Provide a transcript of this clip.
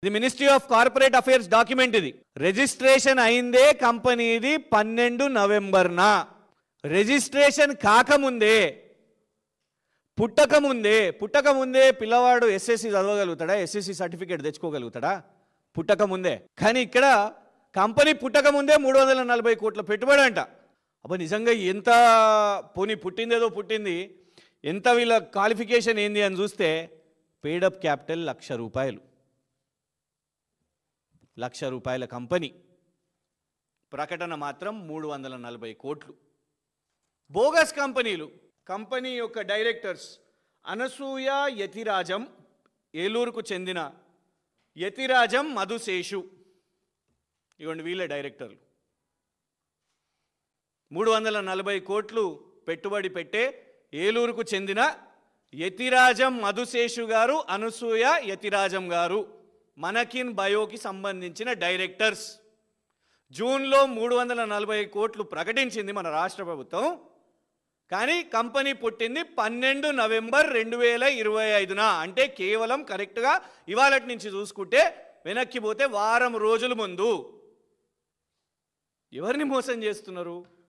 ఇది ministry of corporate affairs document. ఇది registration అయిందే కంపెనీది 12 నవంబర్న. రిజిస్ట్రేషన్ కాకముందే పుట్టకముందే పిల్లవాడు ఎస్ఎస్సి చదవగలుగుతాడా? ఎస్ఎస్సి సర్టిఫికేట్ తెచ్చుకోగలుగుతాడా? పుట్టకముందే. కానీ ఇక్కడ కంపెనీ పుట్టకముందే 340 కోట్ల పెట్టుబడి అంట. అబ్బా నిజంగా ఎంత పోనీ పుట్టిందేదో పుట్టింది, ఎంత వీళ్ళ క్వాలిఫికేషన్ ఏంది అని చూస్తే పేడప్ క్యాపిటల్ 1,00,000 రూపాయలు. 1,00,000 రూపాయల కంపెనీ, ప్రకటన మాత్రం 340 కోట్లు. బోగస్ కంపెనీలు. కంపెనీ యొక్క డైరెక్టర్స్ అనసూయ యతిరాజం, ఏలూరుకు చెందిన యతిరాజం మధుశేషు. ఇవ్వండి వీళ్ళ డైరెక్టర్లు. 340 కోట్లు పెట్టుబడి పెట్టే ఏలూరుకు చెందిన యతిరాజం మధుశేషు గారు, అనసూయ యతిరాజం గారు మనకిన్ బయోకి సంబంధించిన డైరెక్టర్స్. జూన్లో 340 కోట్లు ప్రకటించింది మన రాష్ట్ర ప్రభుత్వం. కానీ కంపెనీ పుట్టింది 12 నవంబర్ 2025న. అంటే కేవలం కరెక్ట్గా ఇవాళటి నుంచి చూసుకుంటే వెనక్కి పోతే వారం రోజుల ముందు. ఎవరిని మోసం చేస్తున్నారు?